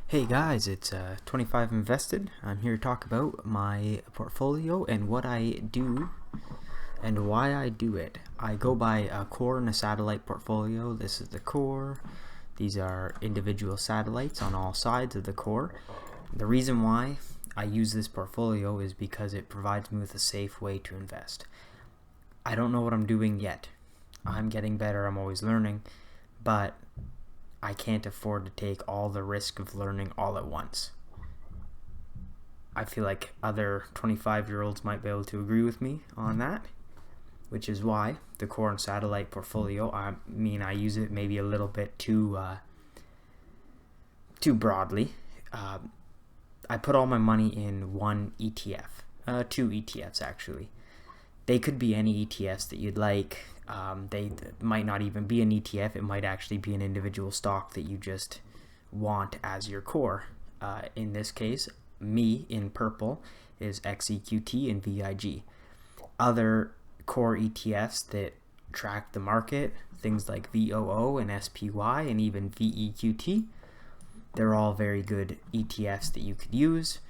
Hey guys, it's 25 Invested. I'm here to talk about my portfolio and what I do and why I do it. I go by a core and a satellite portfolio. This is the core. These are individual satellites on all sides of the core. The reason why I use this portfolio is because it provides me with a safe way to invest. I don't know what I'm doing yet. I'm getting better, I'm always learning, but I can't afford to take all the risk of learning all at once. I feel like other 25-year-olds might be able to agree with me on that, which is why the core and satellite portfolio, I use it maybe a little bit too broadly. I put all my money in one ETF, two ETFs actually. They could be any ETFs that you'd like. They might not even be an ETF. It might actually be an individual stock that you just want as your core. In this case, me in purple is XEQT and VIG. Other core ETFs that track the market, things like VOO and SPY and even VEQT, they're all very good ETFs that you could use.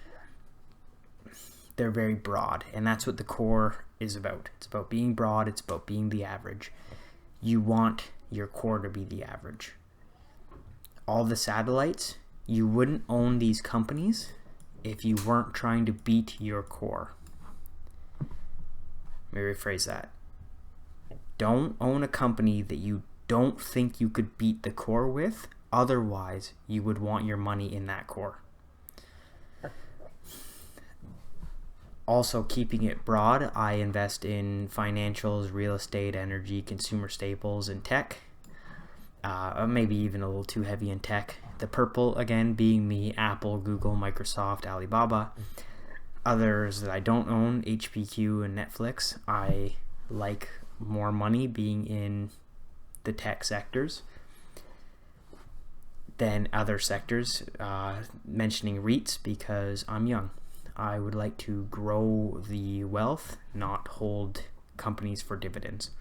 They're very broad, and that's what the core is about. It's about being broad, it's about being the average. You want your core to be the average. All the satellites, you wouldn't own these companies if you weren't trying to beat your core. Let me rephrase that. Don't own a company that you don't think you could beat the core with, otherwise you would want your money in that core. Also, keeping it broad, I invest in financials, real estate, energy, consumer staples, and tech. Maybe even a little too heavy in tech. The purple, again, being me, Apple, Google, Microsoft, Alibaba. Others that I don't own, HPQ and Netflix. I like more money being in the tech sectors than other sectors, mentioning REITs because I'm young. I would like to grow the wealth, not hold companies for dividends.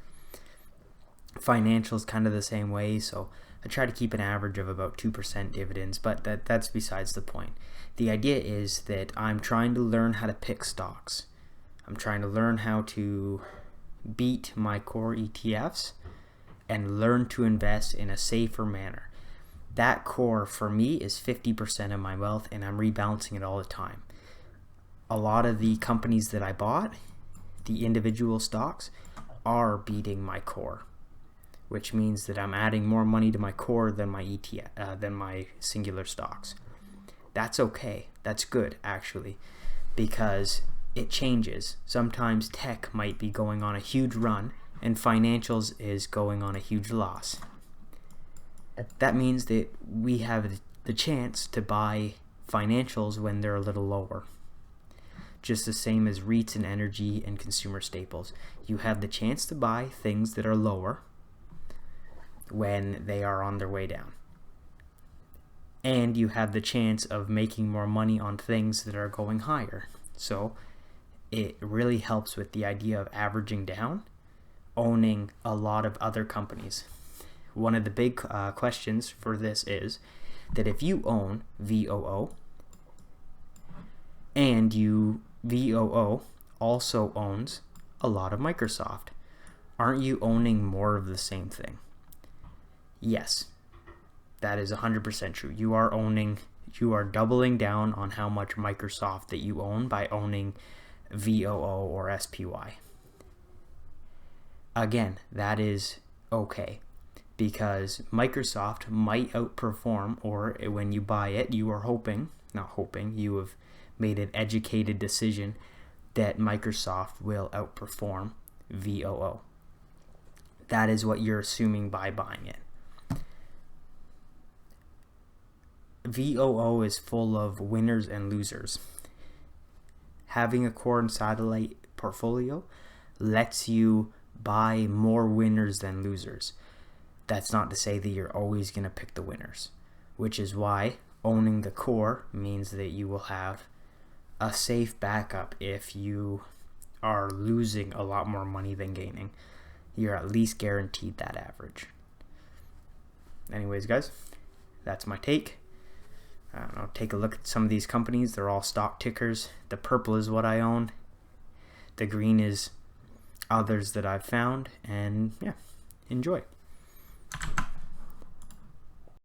Financials kind of the same way, so I try to keep an average of about 2% dividends, but that's besides the point. The idea is that I'm trying to learn how to pick stocks. I'm trying to learn how to beat my core ETFs and learn to invest in a safer manner. That core for me is 50% of my wealth, and I'm rebalancing it all the time. A lot of the companies that I bought, the individual stocks, are beating my core, which means that I'm adding more money to my core than my ETF, than my singular stocks. That's okay. That's good, actually, because it changes. Sometimes tech might be going on a huge run, and financials is going on a huge loss. That means that we have the chance to buy financials when they're a little lower. Just the same as REITs and energy and consumer staples. You have the chance to buy things that are lower when they are on their way down. And you have the chance of making more money on things that are going higher. So it really helps with the idea of averaging down, owning a lot of other companies. One of the big questions for this is that if you own VOO and VOO also owns a lot of Microsoft, aren't you owning more of the same thing? Yes, that is 100% true. You are doubling down on how much Microsoft that you own by owning VOO or SPY. Again, that is okay, because Microsoft might outperform, or when you buy it, you have made an educated decision that Microsoft will outperform VOO. That is what you're assuming by buying it. VOO is full of winners and losers. Having a core and satellite portfolio lets you buy more winners than losers. That's not to say that you're always going to pick the winners, which is why owning the core means that you will have a safe backup. If you are losing a lot more money than gaining, you're at least guaranteed that average. Anyways, guys, that's my take. I don't know, take a look at some of these companies. They're all stock tickers. The purple is what I own. The green is others that I've found, and yeah, enjoy.